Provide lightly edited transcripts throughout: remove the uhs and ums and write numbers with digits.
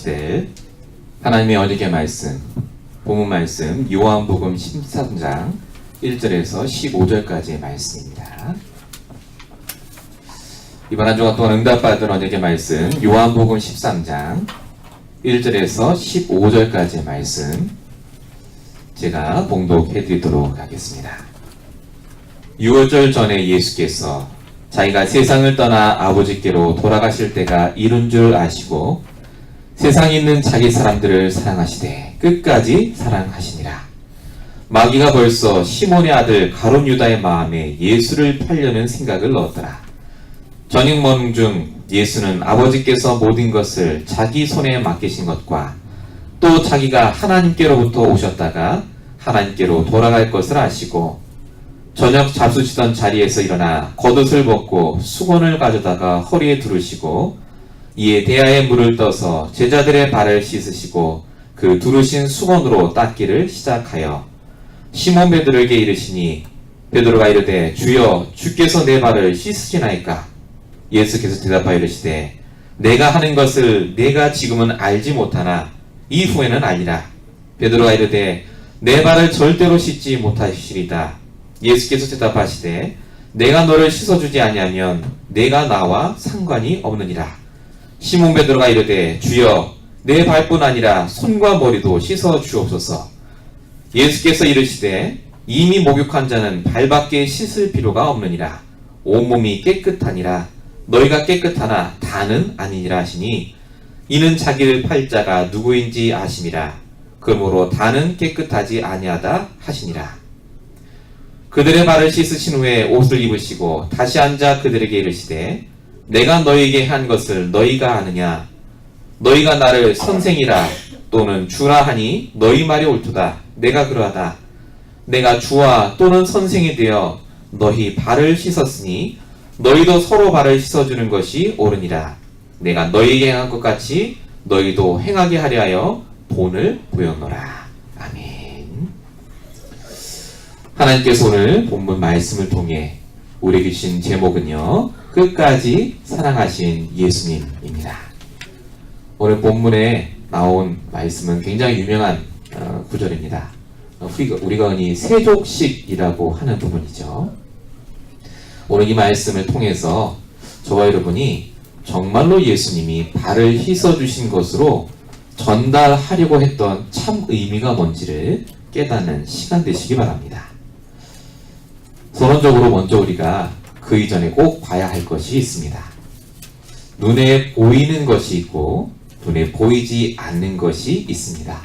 네, 하나님의 언약의 말씀, 본문 말씀 요한복음 13장 1절에서 15절까지의 말씀입니다. 이번 한 주간 동안 응답받은 언약의 말씀 요한복음 13장 1절에서 15절까지의 말씀 제가 봉독해 드리도록 하겠습니다. 6월절 전에 예수께서 자기가 세상을 떠나 아버지께로 돌아가실 때가 이른 줄 아시고 세상에 있는 자기 사람들을 사랑하시되 끝까지 사랑하시니라. 마귀가 벌써 시몬의 아들 가룟 유다의 마음에 예수를 팔려는 생각을 넣었더라. 저녁 먹는 중 예수는 아버지께서 모든 것을 자기 손에 맡기신 것과 또 자기가 하나님께로부터 오셨다가 하나님께로 돌아갈 것을 아시고 저녁 잡수시던 자리에서 일어나 겉옷을 벗고 수건을 가져다가 허리에 두르시고 이에 대야에 물을 떠서 제자들의 발을 씻으시고 그 두르신 수건으로 닦기를 시작하여 시몬 베드로에게 이르시니 베드로가 이르되 주여 주께서 내 발을 씻으시나이까? 예수께서 대답하여 이르시되 내가 하는 것을 내가 지금은 알지 못하나 이후에는 알리라. 베드로가 이르되 내 발을 절대로 씻지 못하시리다. 예수께서 대답하시되 내가 너를 씻어주지 아니하면 내가 나와 상관이 없느니라. 시몬 베드로가 이르되 주여 내 발뿐 아니라 손과 머리도 씻어 주옵소서. 예수께서 이르시되 이미 목욕한 자는 발밖에 씻을 필요가 없느니라. 온몸이 깨끗하니라. 너희가 깨끗하나 다는 아니니라 하시니 이는 자기를 팔 자가 누구인지 아심이라. 그러므로 다는 깨끗하지 아니하다 하시니라. 그들의 발을 씻으신 후에 옷을 입으시고 다시 앉아 그들에게 이르시되 내가 너희에게 한 것을 너희가 아느냐? 너희가 나를 선생이라 또는 주라 하니 너희 말이 옳도다. 내가 그러하다. 내가 주와 또는 선생이 되어 너희 발을 씻었으니 너희도 서로 발을 씻어주는 것이 옳으니라. 내가 너희에게 행한 것 같이 너희도 행하게 하려 하여 본을 보였노라. 아멘. 하나님께서 오늘 본문 말씀을 통해 우리에게 주신 제목은요, 끝까지 사랑하신 예수님입니다. 오늘 본문에 나온 말씀은 굉장히 유명한 구절입니다. 우리가 흔히 세족식이라고 하는 부분이죠. 오늘 이 말씀을 통해서 저와 여러분이 정말로 예수님이 발을 씻어주신 것으로 전달하려고 했던 참 의미가 뭔지를 깨닫는 시간 되시기 바랍니다. 서론적으로 먼저 우리가 그 이전에 꼭 봐야 할 것이 있습니다. 눈에 보이는 것이 있고 눈에 보이지 않는 것이 있습니다.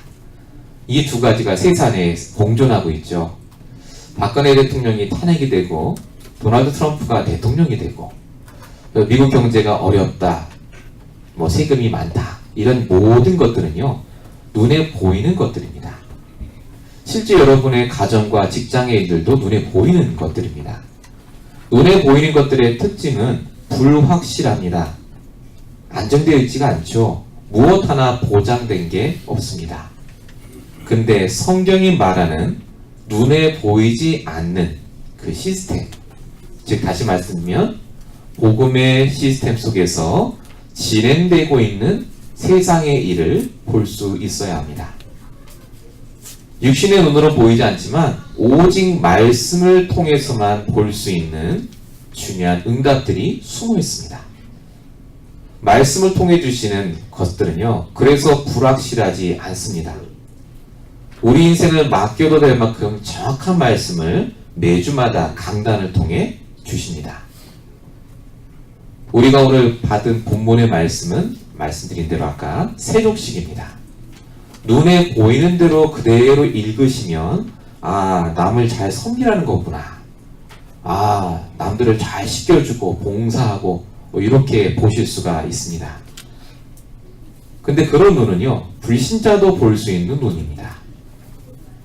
이 두 가지가 세상에 공존하고 있죠. 박근혜 대통령이 탄핵이 되고 도널드 트럼프가 대통령이 되고 미국 경제가 어렵다, 세금이 많다, 이런 모든 것들은요, 눈에 보이는 것들입니다. 실제 여러분의 가정과 직장의 일들도 눈에 보이는 것들입니다. 눈에 보이는 것들의 특징은 불확실합니다. 안정되어 있지가 않죠. 무엇 하나 보장된 게 없습니다. 근데 성경이 말하는 눈에 보이지 않는 그 시스템, 즉 다시 말씀드리면 복음의 시스템 속에서 진행되고 있는 세상의 일을 볼 수 있어야 합니다. 육신의 눈으로 보이지 않지만 오직 말씀을 통해서만 볼 수 있는 중요한 응답들이 숨어 있습니다. 말씀을 통해 주시는 것들은요, 그래서 불확실하지 않습니다. 우리 인생을 맡겨도 될 만큼 정확한 말씀을 매주마다 강단을 통해 주십니다. 우리가 오늘 받은 본문의 말씀은 말씀드린 대로 아까 세족식입니다. 눈에 보이는 대로 그대로 읽으시면 남을 잘 섬기라는 거구나, 남들을 잘 시켜주고 봉사하고 이렇게 보실 수가 있습니다. 근데 그런 눈은요, 불신자도 볼 수 있는 눈입니다.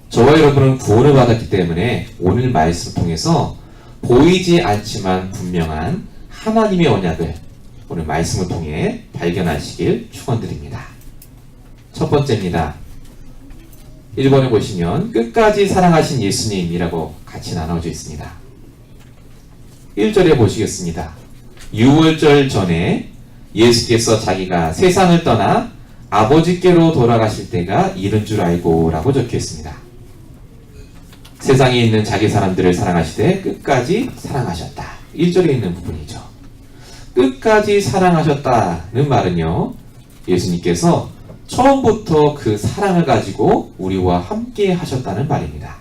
저와 여러분은 구원을 받았기 때문에 오늘 말씀을 통해서 보이지 않지만 분명한 하나님의 언약을 오늘 말씀을 통해 발견하시길 축원드립니다. 첫 번째입니다. 1번에 보시면 끝까지 사랑하신 예수님이라고 같이 나눠져 있습니다. 1절에 보시겠습니다. 6월절 전에 예수께서 자기가 세상을 떠나 아버지께로 돌아가실 때가 이른 줄 알고 라고 적혀 있습니다. 세상에 있는 자기 사람들을 사랑하시되 끝까지 사랑하셨다. 1절에 있는 부분이죠. 끝까지 사랑하셨다는 말은요, 예수님께서 처음부터 그 사랑을 가지고 우리와 함께 하셨다는 말입니다.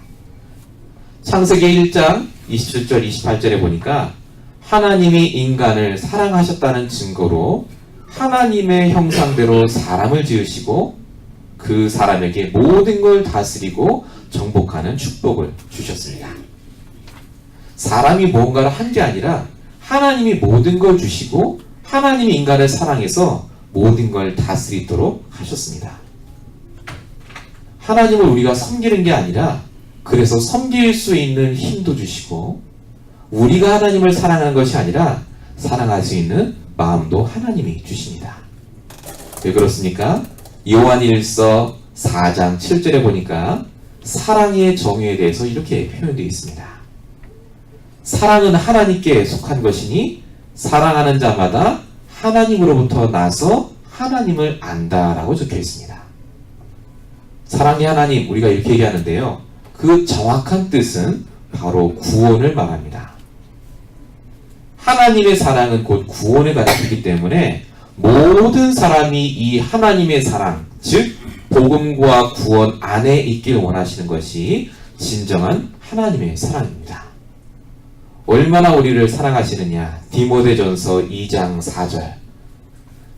창세기 1장 27절 28절에 보니까 하나님이 인간을 사랑하셨다는 증거로 하나님의 형상대로 사람을 지으시고 그 사람에게 모든 걸 다스리고 정복하는 축복을 주셨습니다. 사람이 뭔가를 한 게 아니라 하나님이 모든 걸 주시고 하나님이 인간을 사랑해서 모든 걸 다스리도록 하셨습니다. 하나님을 우리가 섬기는 게 아니라 그래서 섬길 수 있는 힘도 주시고 우리가 하나님을 사랑하는 것이 아니라 사랑할 수 있는 마음도 하나님이 주십니다. 왜 그렇습니까? 요한일서 4장 7절에 보니까 사랑의 정의에 대해서 이렇게 표현되어 있습니다. 사랑은 하나님께 속한 것이니 사랑하는 자마다 하나님으로부터 나서 하나님을 안다라고 적혀 있습니다. 사랑의 하나님, 우리가 이렇게 얘기하는데요. 그 정확한 뜻은 바로 구원을 말합니다. 하나님의 사랑은 곧 구원을 가리키기 때문에 모든 사람이 이 하나님의 사랑, 즉 복음과 구원 안에 있길 원하시는 것이 진정한 하나님의 사랑입니다. 얼마나 우리를 사랑하시느냐. 디모데전서 2장 4절.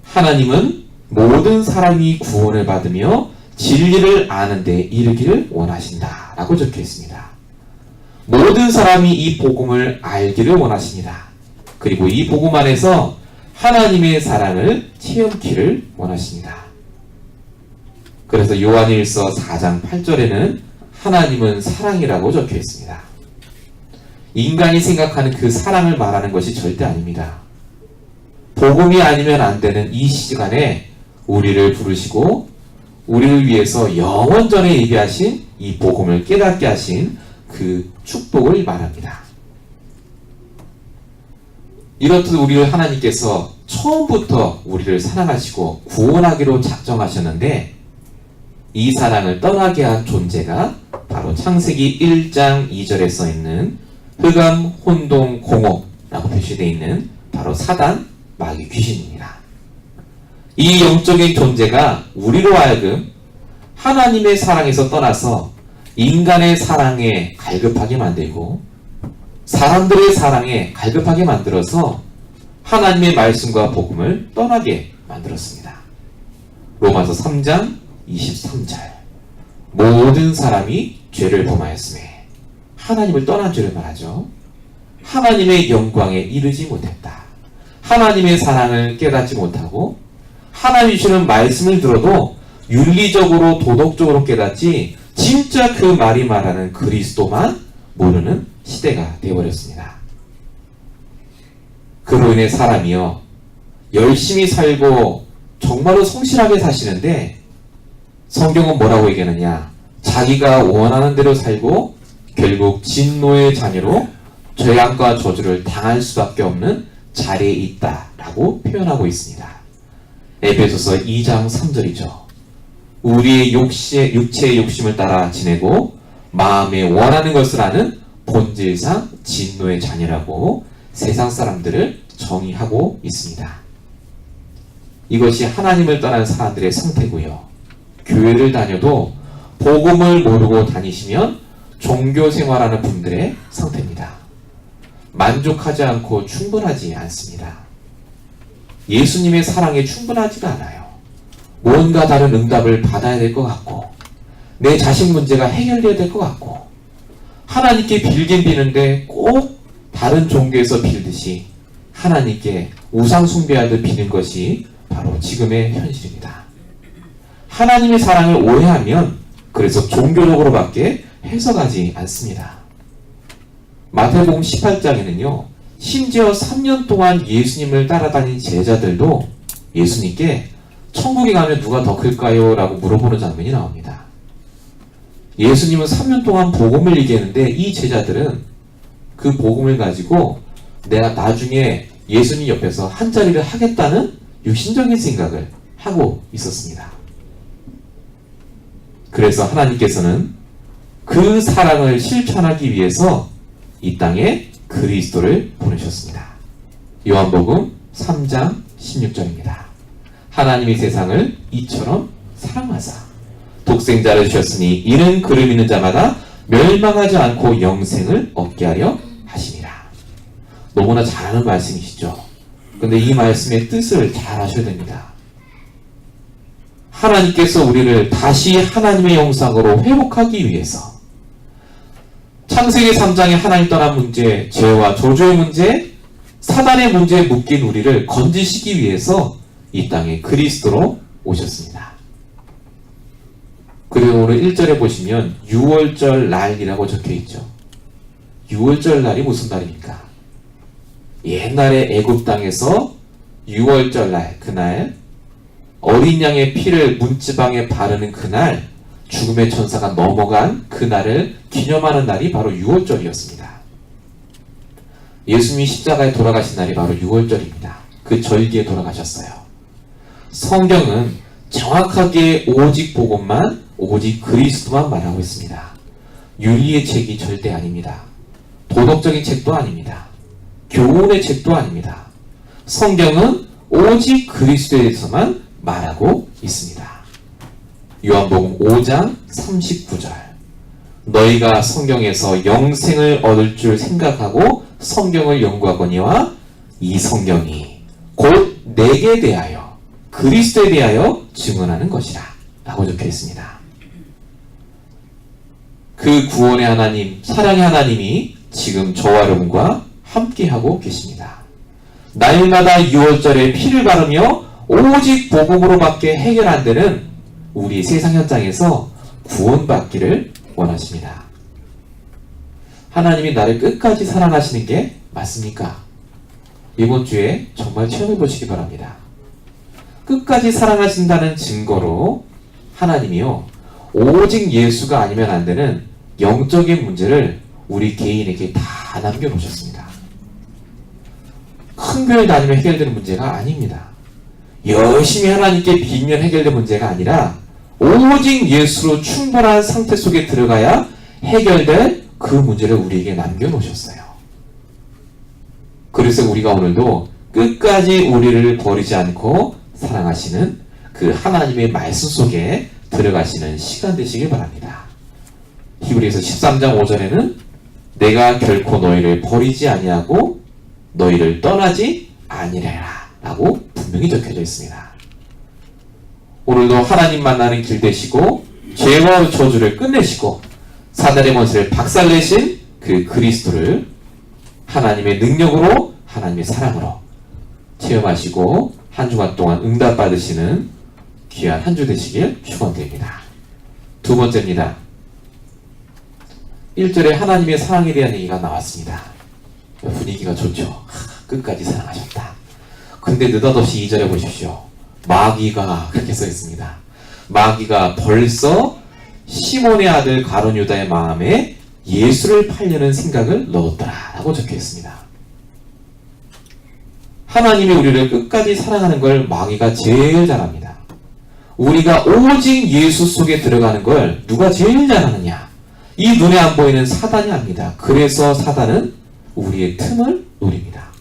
하나님은 모든 사람이 구원을 받으며 진리를 아는 데 이르기를 원하신다 라고 적혀 있습니다. 모든 사람이 이 복음을 알기를 원하십니다. 그리고 이 복음 안에서 하나님의 사랑을 체험키를 원하십니다. 그래서 요한일서 4장 8절에는 하나님은 사랑이라고 적혀 있습니다. 인간이 생각하는 그 사랑을 말하는 것이 절대 아닙니다. 복음이 아니면 안 되는 이 시간에 우리를 부르시고 우리를 위해서 영원전에 예비하신 이 복음을 깨닫게 하신 그 축복을 말합니다. 이렇듯 우리를 하나님께서 처음부터 우리를 사랑하시고 구원하기로 작정하셨는데 이 사랑을 떠나게 한 존재가 바로 창세기 1장 2절에 써있는 흑암, 혼동, 공업라고 표시되어 있는 바로 사단, 마귀, 귀신입니다. 이 영적인 존재가 우리로 하여금 하나님의 사랑에서 떠나서 인간의 사랑에 갈급하게 만들고 사람들의 사랑에 갈급하게 만들어서 하나님의 말씀과 복음을 떠나게 만들었습니다. 로마서 3장 23절. 모든 사람이 죄를 범하였으며 하나님을 떠난 죄를 말하죠. 하나님의 영광에 이르지 못했다. 하나님의 사랑을 깨닫지 못하고 하나님이 주시는 말씀을 들어도 윤리적으로 도덕적으로 깨닫지 진짜 그 말이 말하는 그리스도만 모르는 시대가 되어버렸습니다. 그로 인해 사람이요 열심히 살고 정말로 성실하게 사시는데 성경은 뭐라고 얘기하느냐. 자기가 원하는 대로 살고 결국 진노의 자녀로 죄악과 저주를 당할 수밖에 없는 자리에 있다라고 표현하고 있습니다. 에베소서 2장 3절이죠. 우리의 육체의 욕심을 따라 지내고 마음에 원하는 것을 하는 본질상 진노의 자녀라고 세상 사람들을 정의하고 있습니다. 이것이 하나님을 떠난 사람들의 상태고요. 교회를 다녀도 복음을 모르고 다니시면 종교 생활하는 분들의 상태입니다. 만족하지 않고 충분하지 않습니다. 예수님의 사랑에 충분하지가 않아요. 뭔가 다른 응답을 받아야 될 것 같고 내 자신 문제가 해결돼야 될 것 같고 하나님께 빌긴 비는데 꼭 다른 종교에서 빌듯이 하나님께 우상 숭배하듯 비는 것이 바로 지금의 현실입니다. 하나님의 사랑을 오해하면 그래서 종교적으로밖에 해석하지 않습니다. 마태복음 18장에는요. 심지어 3년 동안 예수님을 따라다닌 제자들도 예수님께 천국에 가면 누가 더 클까요? 라고 물어보는 장면이 나옵니다. 예수님은 3년 동안 복음을 얘기했는데 이 제자들은 그 복음을 가지고 내가 나중에 예수님 옆에서 한 자리를 하겠다는 육신적인 생각을 하고 있었습니다. 그래서 하나님께서는 그 사랑을 실천하기 위해서 이 땅에 그리스도를 보내셨습니다. 요한복음 3장 16절입니다. 하나님이 세상을 이처럼 사랑하사 독생자를 주셨으니 이는 그를 믿는 자마다 멸망하지 않고 영생을 얻게 하려 하심이라. 너무나 잘 아는 말씀이시죠. 근데 이 말씀의 뜻을 잘 아셔야 됩니다. 하나님께서 우리를 다시 하나님의 형상으로 회복하기 위해서 창세기 3장에 하나님 떠난 문제, 죄와 저주의 문제, 사단의 문제에 묶인 우리를 건지시기 위해서 이 땅에 그리스도로 오셨습니다. 그리고 오늘 1절에 보시면 6월절 날이라고 적혀있죠. 6월절 날이 무슨 날입니까? 옛날에 애굽 땅에서 6월절 날, 그날 어린 양의 피를 문지방에 바르는 그날, 죽음의 천사가 넘어간 그날을 기념하는 날이 바로 6월절이었습니다. 예수님이 십자가에 돌아가신 날이 바로 6월절입니다. 그 절기에 돌아가셨어요. 성경은 정확하게 오직 복음만, 오직 그리스도만 말하고 있습니다. 윤리의 책이 절대 아닙니다. 도덕적인 책도 아닙니다. 교훈의 책도 아닙니다. 성경은 오직 그리스도에 대해서만 말하고 있습니다. 요한복음 5장 39절. 너희가 성경에서 영생을 얻을 줄 생각하고 성경을 연구하거니와 이 성경이 곧 내게 대하여 그리스도에 대하여 증언하는 것이라 라고 적혀 있습니다. 그 구원의 하나님, 사랑의 하나님이 지금 저와 여러분과 함께하고 계십니다. 날마다 6월절에 피를 바르며 오직 복음으로밖에 해결 안 되는 우리 세상 현장에서 구원받기를 원하십니다. 하나님이 나를 끝까지 사랑하시는 게 맞습니까? 이번 주에 정말 체험해 보시기 바랍니다. 끝까지 사랑하신다는 증거로 하나님이요, 오직 예수가 아니면 안 되는 영적인 문제를 우리 개인에게 다 남겨놓으셨습니다. 큰 교회 다니면 해결되는 문제가 아닙니다. 열심히 하나님께 빌면 해결된 문제가 아니라 오직 예수로 충분한 상태 속에 들어가야 해결될 그 문제를 우리에게 남겨놓으셨어요. 그래서 우리가 오늘도 끝까지 우리를 버리지 않고 사랑하시는 그 하나님의 말씀 속에 들어가시는 시간 되시길 바랍니다. 히브리서 13장 5절에는 내가 결코 너희를 버리지 아니하고 너희를 떠나지 아니래라 라고 분명히 적혀져 있습니다. 오늘도 하나님 만나는 길 되시고 죄와 저주를 끝내시고 사단의 권세를 박살내신 그 그리스도를 하나님의 능력으로, 하나님의 사랑으로 체험하시고 한 주간 동안 응답받으시는 귀한 한 주 되시길 축원드립니다. 두 번째입니다. 1절에 하나님의 사랑에 대한 얘기가 나왔습니다. 분위기가 좋죠. 끝까지 사랑하셨다. 근데 느닷없이 2절에 보십시오. 마귀가 그렇게 써 있습니다. 마귀가 벌써 시몬의 아들 가룟 유다의 마음에 예수를 팔려는 생각을 넣었더라 라고 적혀 있습니다. 하나님이 우리를 끝까지 사랑하는 걸 마귀가 제일 잘합니다. 우리가 오직 예수 속에 들어가는 걸 누가 제일 잘하느냐? 이 눈에 안 보이는 사단이 압니다. 그래서 사단은 우리의 틈을 노립니다.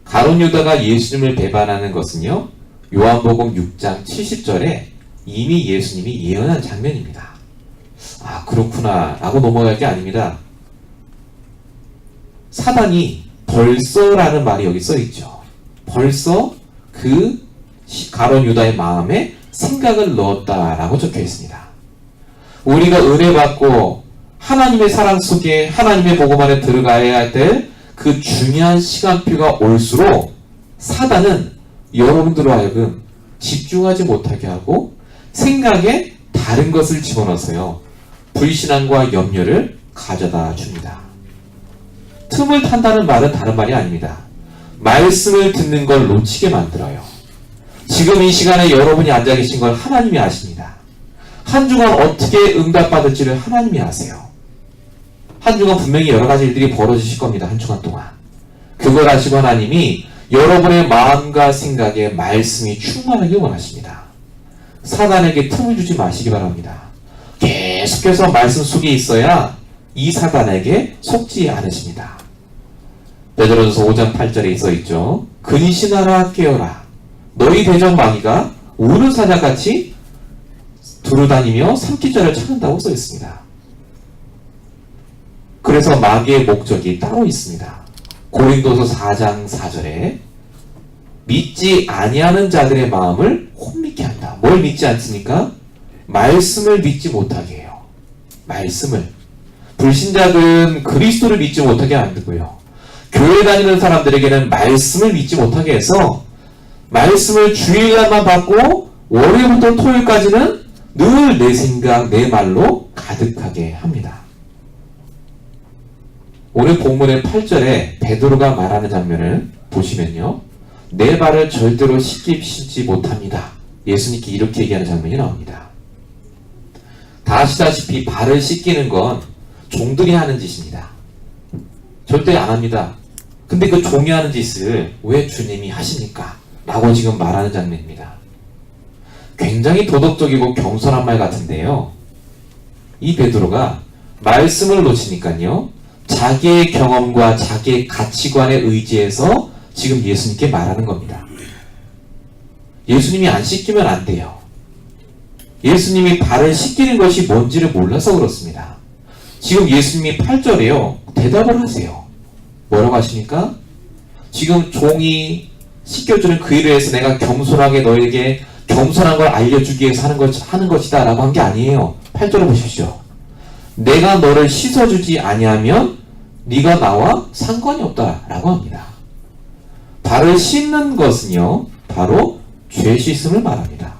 가룟 유다가 예수님을 배반하는 것은요, 요한복음 6장 70절에 이미 예수님이 예언한 장면입니다. 아, 그렇구나 라고 넘어갈 게 아닙니다. 사단이 벌써라는 말이 여기 써있죠. 벌써 그 가룟 유다의 마음에 생각을 넣었다라고 적혀 있습니다. 우리가 은혜 받고 하나님의 사랑 속에 하나님의 복음 안에 들어가야 될 그 중요한 시간표가 올수록 사단은 여러분들로 하여금 집중하지 못하게 하고 생각에 다른 것을 집어넣어서요, 불신앙과 염려를 가져다 줍니다. 틈을 탄다는 말은 다른 말이 아닙니다. 말씀을 듣는 걸 놓치게 만들어요. 지금 이 시간에 여러분이 앉아 계신 걸 하나님이 아십니다. 한 주간 어떻게 응답받을지를 하나님이 아세요. 한 주간 분명히 여러 가지 일들이 벌어지실 겁니다. 한 주간 동안. 그걸 아시고 하나님이 여러분의 마음과 생각에 말씀이 충만하길 원하십니다. 사단에게 틈을 주지 마시기 바랍니다. 계속해서 말씀 속에 있어야 이 사단에게 속지 않으십니다. 베드로전서 5장 8절에 써있죠. 근신하라 깨어라. 너희 대적 마귀가 우는 사자같이 두루다니며 삼키자를 찾는다고 써있습니다. 그래서 마귀의 목적이 따로 있습니다. 고린도서 4장 4절에 믿지 아니하는 자들의 마음을 혼미케 한다. 뭘 믿지 않습니까? 말씀을 믿지 못하게 해요. 말씀을. 불신자들은 그리스도를 믿지 못하게 만들고요. 교회 다니는 사람들에게는 말씀을 믿지 못하게 해서 말씀을 주일날만 받고 월요일부터 토요일까지는 늘 내 생각, 내 말로 가득하게 합니다. 오늘 본문의 8절에 베드로가 말하는 장면을 보시면요. 내 발을 절대로 씻기시지 못합니다. 예수님께 이렇게 얘기하는 장면이 나옵니다. 다 아시다시피 발을 씻기는 건 종들이 하는 짓입니다. 절대 안 합니다. 근데 그 종이 하는 짓을 왜 주님이 하십니까? 라고 지금 말하는 장면입니다. 굉장히 도덕적이고 겸손한 말 같은데요. 이 베드로가 말씀을 놓치니까요. 자기의 경험과 자기의 가치관에 의지해서 지금 예수님께 말하는 겁니다. 예수님이 안 씻기면 안 돼요. 예수님이 발을 씻기는 것이 뭔지를 몰라서 그렇습니다. 지금 예수님이 8절에요. 대답을 하세요. 뭐라고 하십니까? 지금 종이 씻겨주는 그 일을 해서 내가 겸손하게 너에게 겸손한 걸 알려주기 위해서 하는 것이다 라고 한 게 아니에요. 8절을 보십시오. 내가 너를 씻어주지 아니하면 네가 나와 상관이 없다 라고 합니다. 발을 씻는 것은요. 바로 죄 씻음을 말합니다.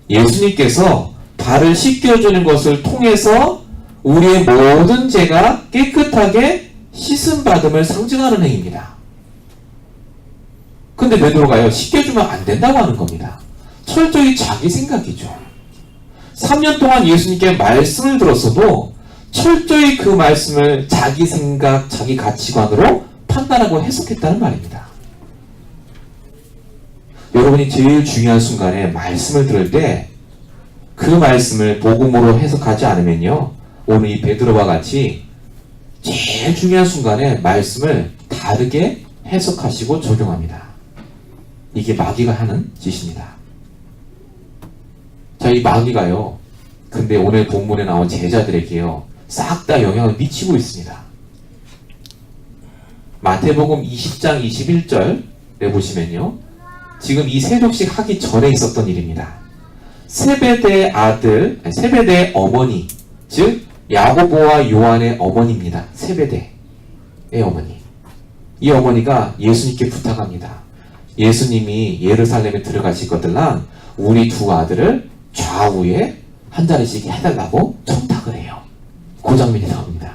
예수님께서 발을 씻겨주는 것을 통해서 우리의 모든 죄가 깨끗하게 씻음받음을 상징하는 행위입니다. 근데 베드로가요. 씻겨주면 안 된다고 하는 겁니다. 철저히 자기 생각이죠. 3년 동안 예수님께 말씀을 들었어도 철저히 그 말씀을 자기 생각, 자기 가치관으로 판단하고 해석했다는 말입니다. 여러분이 제일 중요한 순간에 말씀을 들을 때 그 말씀을 복음으로 해석하지 않으면요. 오늘 이 베드로와 같이 제일 중요한 순간에 말씀을 다르게 해석하시고 적용합니다. 이게 마귀가 하는 짓입니다. 자, 이 마귀가요. 근데 오늘 본문에 나온 제자들에게요. 싹 다 영향을 미치고 있습니다. 마태복음 20장 21절에 보시면요. 지금 이 세독식 하기 전에 있었던 일입니다. 세베대의 아들, 세베대의 어머니, 즉 야고보와 요한의 어머니입니다. 세베대의 어머니. 이 어머니가 예수님께 부탁합니다. 예수님이 예루살렘에 들어가시거들랑 우리 두 아들을 좌우에 한 자리씩 해달라고 청탁을 해요. 그 장면이 나옵니다.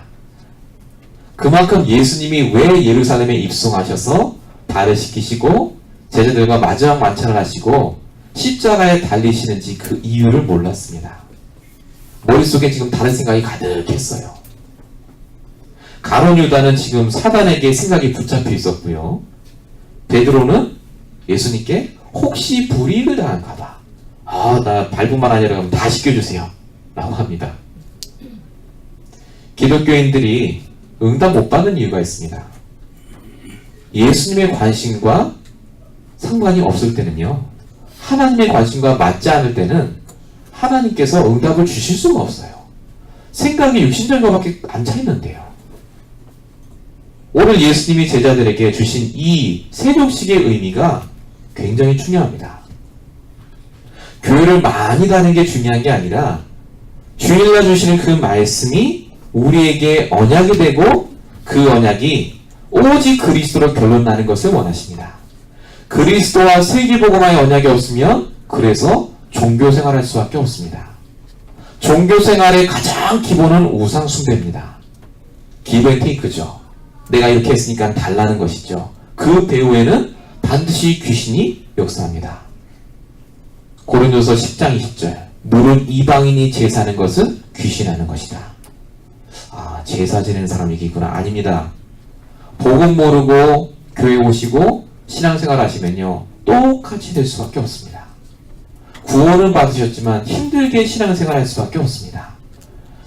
그만큼 예수님이 왜 예루살렘에 입성하셔서 발을 씻기시고 제자들과 마지막 만찬을 하시고 십자가에 달리시는지 그 이유를 몰랐습니다. 머릿속에 지금 다른 생각이 가득했어요. 가룟 유다는 지금 사단에게 생각이 붙잡혀 있었고요. 베드로는 예수님께 혹시 불이익을 당할까 봐. 나 발부만 아니라 그러면 다 씻겨주세요. 라고 합니다. 기독교인들이 응답 못 받는 이유가 있습니다. 예수님의 관심과 상관이 없을 때는요. 하나님의 관심과 맞지 않을 때는 하나님께서 응답을 주실 수가 없어요. 생각이 육신적인것밖에 안 차이는데요. 오늘 예수님이 제자들에게 주신 이 세독식의 의미가 굉장히 중요합니다. 교회를 많이 가는 게 중요한 게 아니라 주일날 주시는 그 말씀이 우리에게 언약이 되고 그 언약이 오직 그리스도로 결론나는 것을 원하십니다. 그리스도와 세계복음화의 언약이 없으면 그래서 종교생활을 할 수밖에 없습니다. 종교생활의 가장 기본은 우상 숭배입니다. 기브 앤 테이크죠. 내가 이렇게 했으니까 달라는 것이죠. 그 배후에는 반드시 귀신이 역사합니다. 고린도서 10장 20절 물은 이방인이 제사하는 것은 귀신하는 것이다. 제사 지내는 사람이 있구나. 아닙니다. 복음 모르고 교회 오시고 신앙생활 하시면요 똑같이 될 수밖에 없습니다. 구원은 받으셨지만 힘들게 신앙생활할 수밖에 없습니다.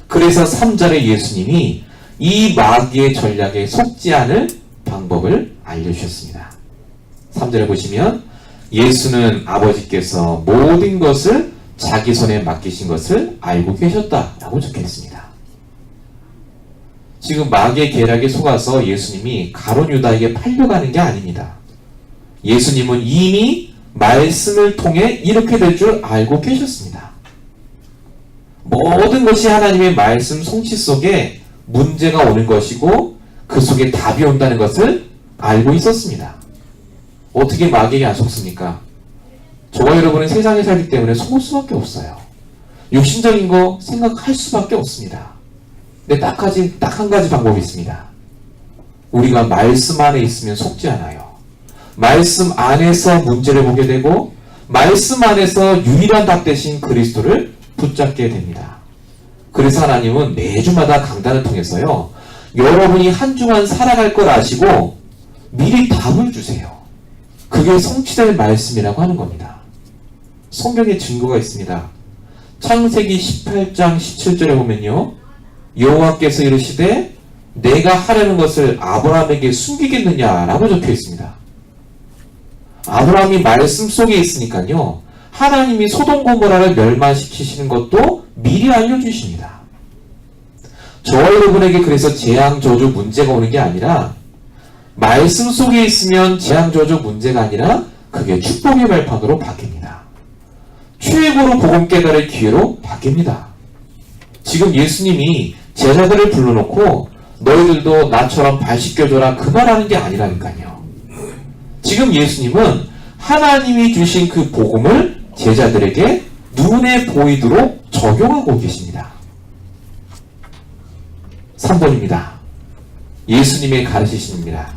그래서 3절에 예수님이 이 마귀의 전략에 속지 않을 방법을 알려주셨습니다. 3절에 보시면 예수는 아버지께서 모든 것을 자기 손에 맡기신 것을 알고 계셨다라고 적혀 있습니다. 지금 마귀의 계략에 속아서 예수님이 가룟 유다에게 팔려가는 게 아닙니다. 예수님은 이미 말씀을 통해 이렇게 될 줄 알고 계셨습니다. 모든 것이 하나님의 말씀 성취 속에 문제가 오는 것이고 그 속에 답이 온다는 것을 알고 있었습니다. 어떻게 마귀에게 안 속습니까? 저와 여러분은 세상에 살기 때문에 속을 수밖에 없어요. 육신적인 거 생각할 수밖에 없습니다. 근데 딱 한 가지 방법이 있습니다. 우리가 말씀 안에 있으면 속지 않아요. 말씀 안에서 문제를 보게 되고 말씀 안에서 유일한 답 대신 그리스도를 붙잡게 됩니다. 그래서 하나님은 매주마다 강단을 통해서요, 여러분이 한 주간 살아갈 걸 아시고 미리 답을 주세요. 그게 성취될 말씀이라고 하는 겁니다. 성경에 증거가 있습니다. 창세기 18장 17절에 보면요, 여호와께서 이르시되 내가 하려는 것을 아브라함에게 숨기겠느냐라고 적혀 있습니다. 아브라함이 말씀 속에 있으니까요, 하나님이 소돔 고모라를 멸망시키시는 것도 미리 알려주십니다. 저와 여러분에게 그래서 재앙 저주 문제가 오는 게 아니라 말씀 속에 있으면 재앙 저주 문제가 아니라 그게 축복의 발판으로 바뀝니다. 최고로 복음 깨달을 기회로 바뀝니다. 지금 예수님이 제자들을 불러놓고 너희들도 나처럼 발 씻겨줘라 그 말하는 게 아니라니까요. 지금 예수님은 하나님이 주신 그 복음을 제자들에게 눈에 보이도록 적용하고 계십니다. 3번입니다. 예수님의 가르치심입니다.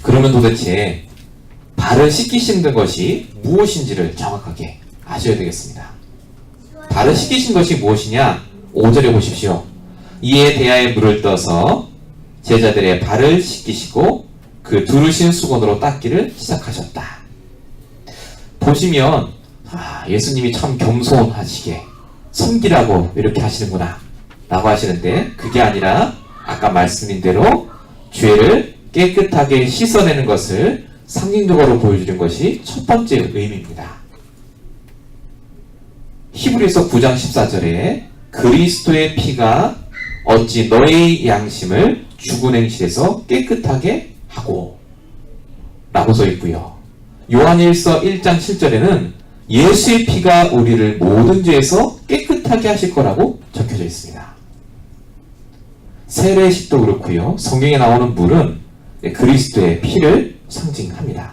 그러면 도대체 발을 씻기시는 것이 무엇인지를 정확하게 아셔야 되겠습니다. 발을 씻기신 것이 무엇이냐? 5절에 보십시오. 이에 대하여 물을 떠서 제자들의 발을 씻기시고 그 두르신 수건으로 닦기를 시작하셨다. 보시면 예수님이 참 겸손하시게 섬기라고 이렇게 하시는구나 라고 하시는데, 그게 아니라 아까 말씀인 대로 죄를 깨끗하게 씻어내는 것을 상징적으로 보여주는 것이 첫 번째 의미입니다. 히브리서 9장 14절에 그리스도의 피가 어찌 너의 양심을 죽은 행실에서 깨끗하게 하고 라고 써 있고요. 요한일서 1장 7절에는 예수의 피가 우리를 모든 죄에서 깨끗하게 하실 거라고 적혀져 있습니다. 세례식도 그렇고요. 성경에 나오는 물은 그리스도의 피를 상징합니다.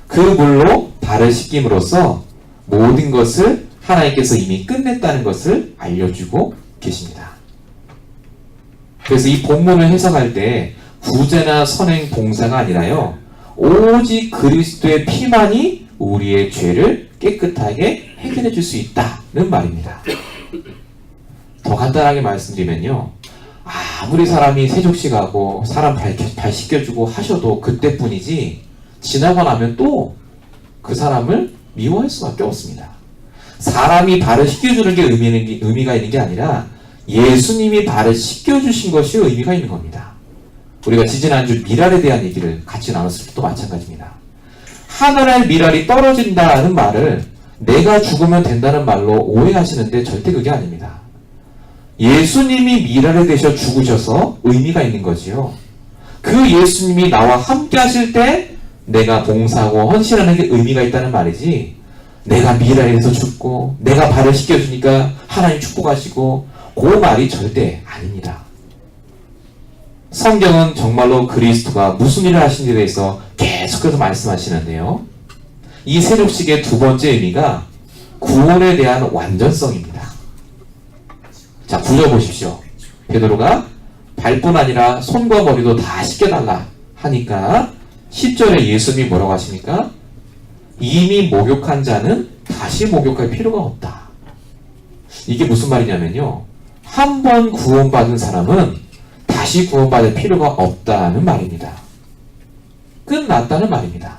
그 물로 발을 씻김으로써 모든 것을 하나님께서 이미 끝냈다는 것을 알려주고 계십니다. 그래서 이 본문을 해석할 때 구제나 선행 봉사가 아니라요, 오직 그리스도의 피만이 우리의 죄를 깨끗하게 해결해 줄 수 있다는 말입니다. 더 간단하게 말씀드리면요, 아무리 사람이 세족식하고 사람 발 씻겨주고 하셔도 그때뿐이지 지나고 나면 또 그 사람을 미워할 수밖에 없습니다. 사람이 발을 씻겨주는 게 의미가 있는 게 아니라 예수님이 발을 씻겨주신 것이 의미가 있는 겁니다. 우리가 지지난주 미랄에 대한 얘기를 같이 나눴을 때도 마찬가지입니다. 하늘의 미랄이 떨어진다는 말을 내가 죽으면 된다는 말로 오해하시는데 절대 그게 아닙니다. 예수님이 미랄에 되셔 죽으셔서 의미가 있는 거지요. 그 예수님이 나와 함께 하실 때 내가 봉사하고 헌신하는 게 의미가 있다는 말이지, 내가 미랄에서 죽고 내가 발을 씻겨주니까 하나님 축복하시고 그 말이 절대 아닙니다. 성경은 정말로 그리스도가 무슨 일을 하신 일에 대해서 계속해서 말씀하시는데요, 이 세족식의 두 번째 의미가 구원에 대한 완전성입니다. 자, 9절 보십시오. 베드로가 발뿐 아니라 손과 머리도 다 씻겨달라 하니까 10절에 예수님이 뭐라고 하십니까? 이미 목욕한 자는 다시 목욕할 필요가 없다. 이게 무슨 말이냐면요, 한 번 구원받은 사람은 다시 구원받을 필요가 없다는 말입니다. 끝났다는 말입니다.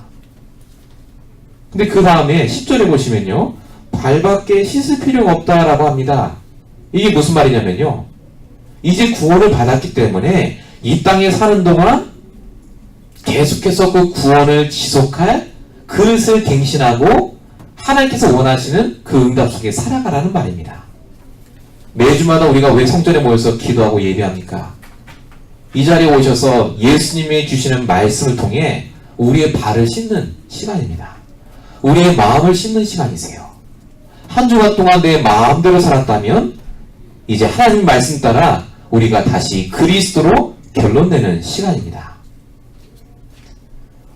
근데 그 다음에 10절에 보시면요, 발밖에 씻을 필요가 없다라고 합니다. 이게 무슨 말이냐면요. 이제 구원을 받았기 때문에 이 땅에 사는 동안 계속해서 그 구원을 지속할 그릇을 갱신하고 하나님께서 원하시는 그 응답 속에 살아가라는 말입니다. 매주마다 우리가 왜 성전에 모여서 기도하고 예배합니까? 이 자리에 오셔서 예수님이 주시는 말씀을 통해 우리의 발을 씻는 시간입니다. 우리의 마음을 씻는 시간이세요. 한 주간 동안 내 마음대로 살았다면 이제 하나님 말씀 따라 우리가 다시 그리스도로 결론내는 시간입니다.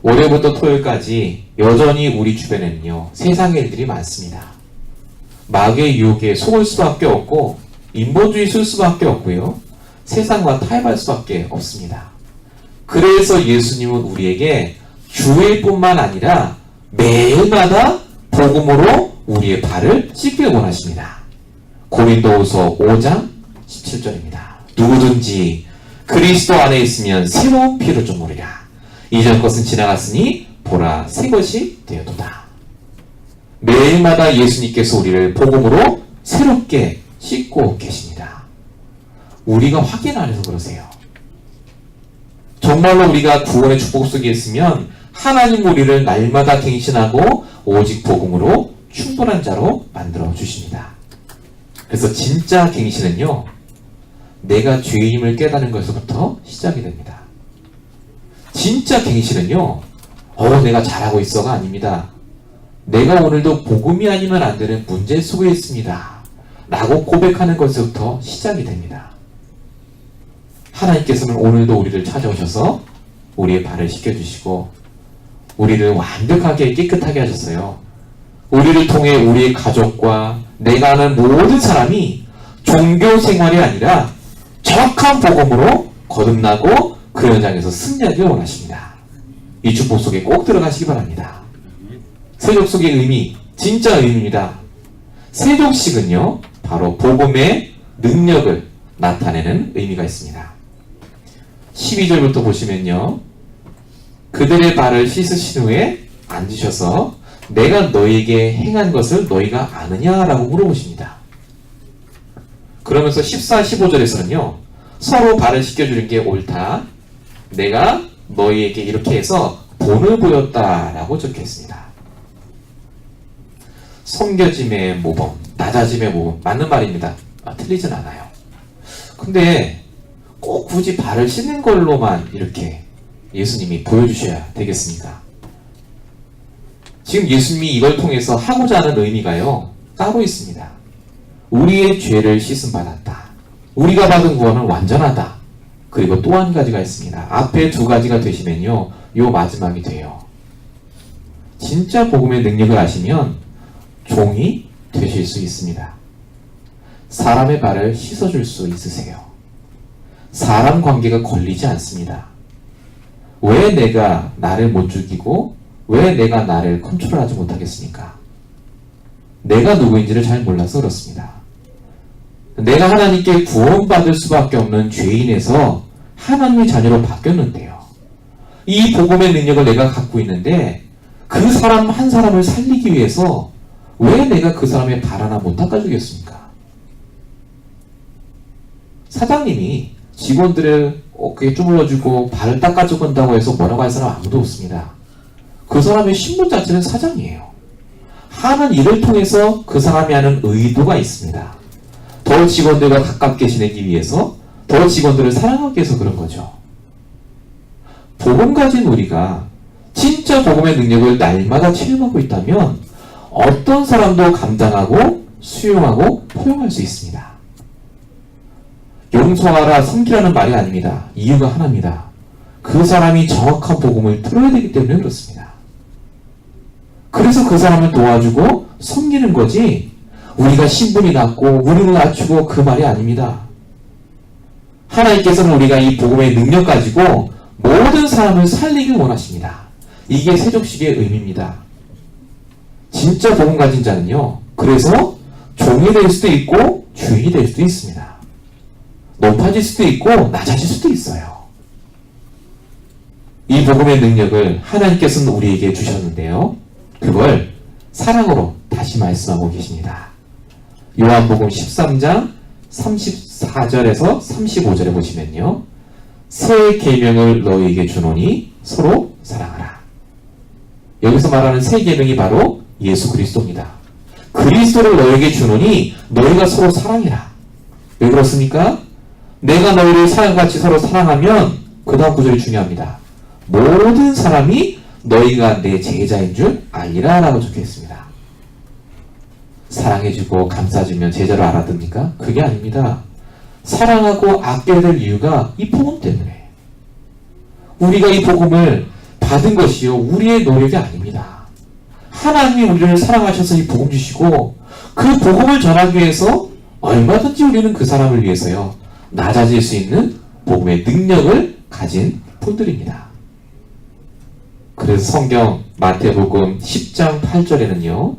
월요일부터 토요일까지 여전히 우리 주변에는요, 세상의 일들이 많습니다. 마귀의 유혹에 속을 수밖에 없고 인본주의 쓸 수밖에 없고요, 세상과 타협할 수밖에 없습니다. 그래서 예수님은 우리에게 주일뿐만 아니라 매일마다 복음으로 우리의 발을 씻길 원하십니다. 고린도후서 5장 17절입니다. 누구든지 그리스도 안에 있으면 새로운 피를 좀 모르라. 이전 것은 지나갔으니 보라 새 것이 되었도다. 매일마다 예수님께서 우리를 복음으로 새롭게 씻고 계십니다. 우리가 확인 안 해서 그러세요. 정말로 우리가 구원의 축복 속에 있으면 하나님 우리를 날마다 갱신하고 오직 복음으로 충분한 자로 만들어 주십니다. 그래서 진짜 갱신은요, 내가 죄임을 깨닫는 것에서부터 시작이 됩니다. 진짜 갱신은요, 내가 잘하고 있어가 아닙니다. 내가 오늘도 복음이 아니면 안 되는 문제 속에 있습니다. 라고 고백하는 것에서부터 시작이 됩니다. 하나님께서는 오늘도 우리를 찾아오셔서 우리의 발을 씻겨주시고 우리를 완벽하게 깨끗하게 하셨어요. 우리를 통해 우리의 가족과 내가 아는 모든 사람이 종교 생활이 아니라 정확한 복음으로 거듭나고 그 현장에서 승리하길 원하십니다. 이 축복 속에 꼭 들어가시기 바랍니다. 세족식의 의미, 진짜 의미입니다. 세족식은요, 바로 복음의 능력을 나타내는 의미가 있습니다. 12절부터 보시면요, 그들의 발을 씻으신 후에 앉으셔서 내가 너희에게 행한 것을 너희가 아느냐라고 물어보십니다. 그러면서 14, 15절에서는요, 서로 발을 씻겨주는 게 옳다. 내가 너희에게 이렇게 해서 본을 보였다라고 적혀있습니다. 섬겨짐의 모범, 낮아짐의 모범, 맞는 말입니다. 틀리진 않아요. 근데 꼭 굳이 발을 씻는 걸로만 이렇게 예수님이 보여주셔야 되겠습니까? 지금 예수님이 이걸 통해서 하고자 하는 의미가요, 따로 있습니다. 우리의 죄를 씻음 받았다. 우리가 받은 구원은 완전하다. 그리고 또 한 가지가 있습니다. 앞에 두 가지가 되시면요, 요 마지막이 돼요. 진짜 복음의 능력을 아시면 종이 되실 수 있습니다. 사람의 발을 씻어줄 수 있으세요. 사람 관계가 걸리지 않습니다. 왜 내가 나를 못 죽이고 왜 내가 나를 컨트롤하지 못하겠습니까? 내가 누구인지를 잘 몰라서 그렇습니다. 내가 하나님께 구원받을 수밖에 없는 죄인에서 하나님의 자녀로 바뀌었는데요. 이 복음의 능력을 내가 갖고 있는데 그 사람 한 사람을 살리기 위해서 왜 내가 그 사람의 발 하나 못 닦아주겠습니까? 사장님이 직원들을 어깨에 주물러주고 발을 닦아준다고 해서 뭐라고 할 사람 아무도 없습니다. 그 사람의 신분 자체는 사장이에요. 하는 일을 통해서 그 사람이 하는 의도가 있습니다. 더 직원들과 가깝게 지내기 위해서, 더 직원들을 사랑하기 위해서 그런 거죠. 복음 가진 우리가 진짜 복음의 능력을 날마다 체험하고 있다면 어떤 사람도 감당하고 수용하고 포용할 수 있습니다. 용서하라, 섬기라는 말이 아닙니다. 이유가 하나입니다. 그 사람이 정확한 복음을 들어야 되기 때문에 그렇습니다. 그래서 그 사람을 도와주고 섬기는 거지, 우리가 신분이 낮고 우리를 낮추고 그 말이 아닙니다. 하나님께서는 우리가 이 복음의 능력 가지고 모든 사람을 살리길 원하십니다. 이게 세족식의 의미입니다. 진짜 복음 가진 자는요, 그래서 종이 될 수도 있고 주인이 될 수도 있습니다. 높아질 수도 있고 낮아질 수도 있어요. 이 복음의 능력을 하나님께서는 우리에게 주셨는데요, 그걸 사랑으로 다시 말씀하고 계십니다. 요한복음 13장 34절에서 35절에 보시면요. 새 계명을 너희에게 주노니 서로 사랑하라. 여기서 말하는 새 계명이 바로 예수 그리스도입니다. 그리스도를 너희에게 주노니 너희가 서로 사랑해라. 왜 그렇습니까? 내가 너희를 사랑같이 서로 사랑하면 그 다음 구절이 중요합니다. 모든 사람이 너희가 내 제자인 줄 알리라 라고 적혀있습니다. 사랑해주고 감싸주면 제자로 알아듣습니까? 그게 아닙니다. 사랑하고 아껴야 될 이유가 이 복음 때문에. 우리가 이 복음을 받은 것이요 우리의 노력이 아닙니다. 하나님이 우리를 사랑하셔서 이 복음 주시고 그 복음을 전하기 위해서 얼마든지 우리는 그 사람을 위해서요 낮아질 수 있는 복음의 능력을 가진 분들입니다. 그래서 성경 마태복음 10장 8절에는요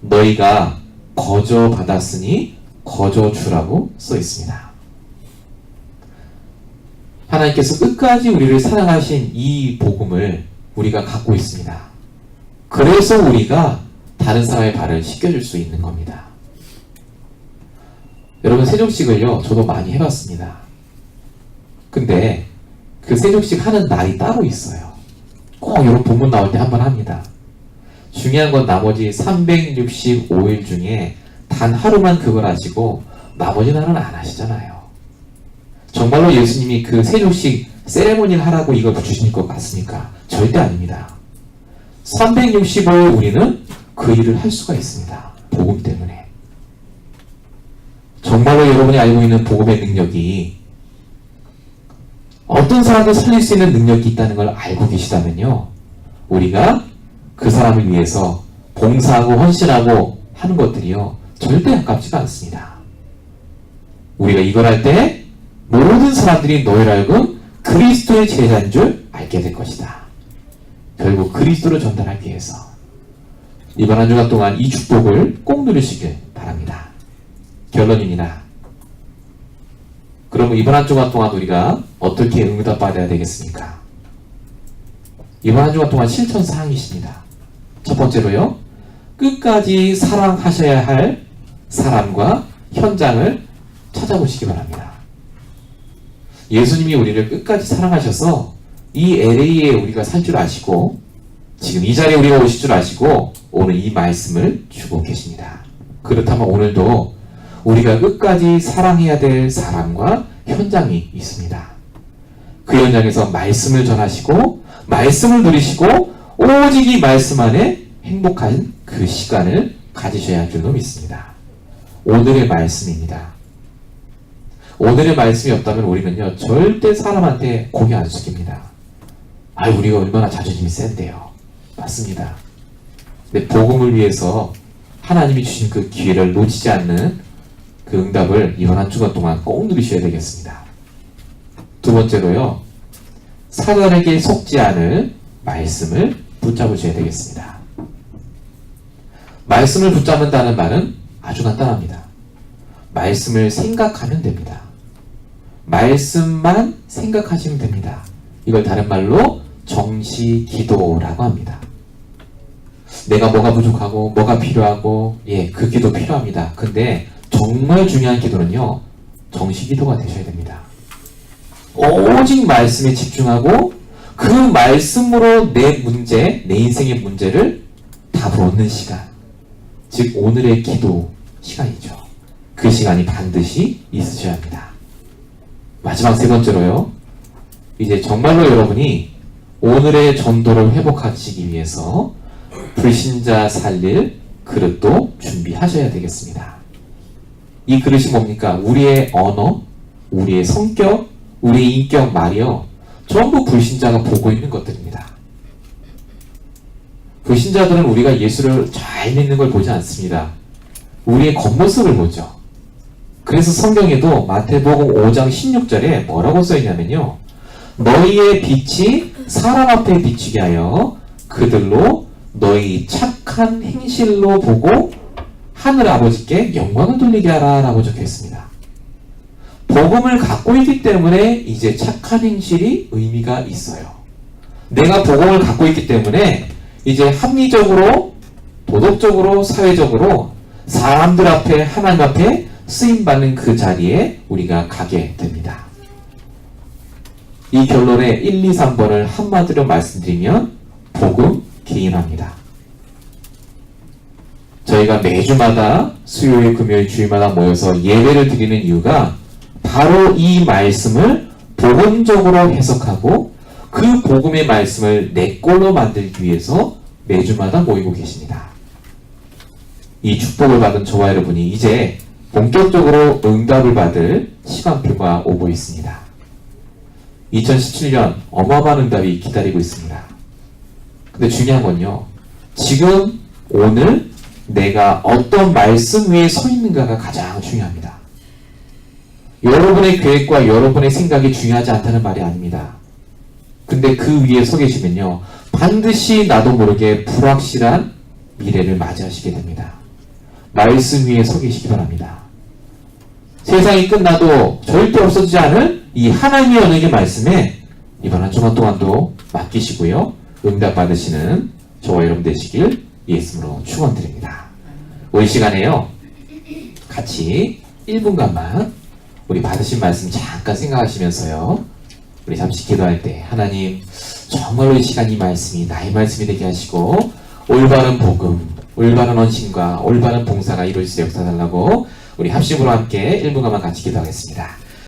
너희가 거저 받았으니 거저 주라고 써 있습니다. 하나님께서 끝까지 우리를 사랑하신 이 복음을 우리가 갖고 있습니다. 그래서 우리가 다른 사람의 발을 씻겨줄 수 있는 겁니다. 여러분 세족식을요 저도 많이 해봤습니다. 근데 그 세족식 하는 날이 따로 있어요. 꼭 이런 본문 나올 때 한번 합니다. 중요한 건 나머지 365일 중에 단 하루만 그걸 하시고 나머지 날은 안 하시잖아요. 정말로 예수님이 그 세족식 세레모니를 하라고 이걸 붙이신 것 같습니까? 절대 아닙니다. 365일 우리는 그 일을 할 수가 있습니다. 복음 때문에. 정말로 여러분이 알고 있는 복음의 능력이 어떤 사람을 살릴 수 있는 능력이 있다는 걸 알고 계시다면요. 우리가 그 사람을 위해서 봉사하고 헌신하고 하는 것들이요. 절대 아깝지가 않습니다. 우리가 이걸 할 때 모든 사람들이 너희를 알고 그리스도의 제자인 줄 알게 될 것이다. 결국 그리스도를 전달하기 위해서 이번 한 주간 동안 이 축복을 꼭 누리시길 바랍니다. 결론입니다. 그러면 이번 한 주간 동안 우리가 어떻게 응답받아야 되겠습니까? 이번 한 주간 동안 실천사항이십니다. 첫 번째로요. 끝까지 사랑하셔야 할 사람과 현장을 찾아보시기 바랍니다. 예수님이 우리를 끝까지 사랑하셔서 이 LA에 우리가 살 줄 아시고 지금 이 자리에 우리가 오실 줄 아시고 오늘 이 말씀을 주고 계십니다. 그렇다면 오늘도 우리가 끝까지 사랑해야 될 사람과 현장이 있습니다. 그 현장에서 말씀을 전하시고 말씀을 누리시고 오직 이 말씀 안에 행복한 그 시간을 가지셔야 할 줄로 믿습니다. 오늘의 말씀입니다. 오늘의 말씀이 없다면 우리는요 절대 사람한테 고개 안 숙입니다. 우리가 얼마나 자존심이 센데요. 맞습니다. 근데 복음을 위해서 하나님이 주신 그 기회를 놓치지 않는 그 응답을 이번 한 주간 동안 꼭 누리셔야 되겠습니다. 두 번째로요. 사단에게 속지 않을 말씀을 붙잡으셔야 되겠습니다. 말씀을 붙잡는다는 말은 아주 간단합니다. 말씀을 생각하면 됩니다. 말씀만 생각하시면 됩니다. 이걸 다른 말로 정시 기도라고 합니다. 내가 뭐가 부족하고 뭐가 필요하고 그 기도 필요합니다. 근데 정말 중요한 기도는요. 정시 기도가 되셔야 됩니다. 오직 말씀에 집중하고 그 말씀으로 내 문제, 내 인생의 문제를 답을 얻는 시간. 즉 오늘의 기도 시간이죠. 그 시간이 반드시 있으셔야 합니다. 마지막 세 번째로요. 이제 정말로 여러분이 오늘의 전도를 회복하시기 위해서 불신자 살릴 그릇도 준비하셔야 되겠습니다. 이 그릇이 뭡니까? 우리의 언어, 우리의 성격, 우리의 인격 말이요. 전부 불신자가 보고 있는 것들입니다. 불신자들은 우리가 예수를 잘 믿는 걸 보지 않습니다. 우리의 겉모습을 보죠. 그래서 성경에도 마태복음 5장 16절에 뭐라고 써있냐면요. 너희의 빛이 사람 앞에 비치게 하여 그들로 너희 착한 행실로 보고 하늘 아버지께 영광을 돌리게 하라 라고 적혀있습니다. 복음을 갖고 있기 때문에 이제 착한 행실이 의미가 있어요. 내가 복음을 갖고 있기 때문에 이제 합리적으로 도덕적으로, 사회적으로 사람들 앞에, 하나님 앞에 쓰임받는 그 자리에 우리가 가게 됩니다. 이 결론의 1, 2, 3번을 한마디로 말씀드리면 복음 개인화입니다. 저희가 매주마다 수요일, 금요일, 주일마다 모여서 예배를 드리는 이유가 바로 이 말씀을 복음적으로 해석하고 그 복음의 말씀을 내 걸로 만들기 위해서 매주마다 모이고 계십니다. 이 축복을 받은 저와 여러분이 이제 본격적으로 응답을 받을 시간표가 오고 있습니다. 2017년 어마어마한 응답이 기다리고 있습니다. 근데 중요한 건요, 지금 오늘 내가 어떤 말씀 위에 서 있는가가 가장 중요합니다. 여러분의 계획과 여러분의 생각이 중요하지 않다는 말이 아닙니다. 근데 그 위에 서 계시면요, 반드시 나도 모르게 불확실한 미래를 맞이하시게 됩니다. 말씀 위에 서 계시기 바랍니다. 세상이 끝나도 절대 없어지지 않을 이 하나님의 언약의 말씀에 이번 한 주간 동안도 맡기시고요, 응답 받으시는 저와 여러분 되시길 예수님으로 축원드립니다. 우리 시간에요, 같이 1분간만 우리 받으신 말씀 잠깐 생각하시면서요, 우리 잠시 기도할 때 하나님 정말로 이 시간 이 말씀이 나의 말씀이 되게 하시고 올바른 복음, 올바른 헌신과 올바른 봉사가 이루어질 수 역사달라고 우리 합심으로 함께 1분간만 같이 기도하겠습니다.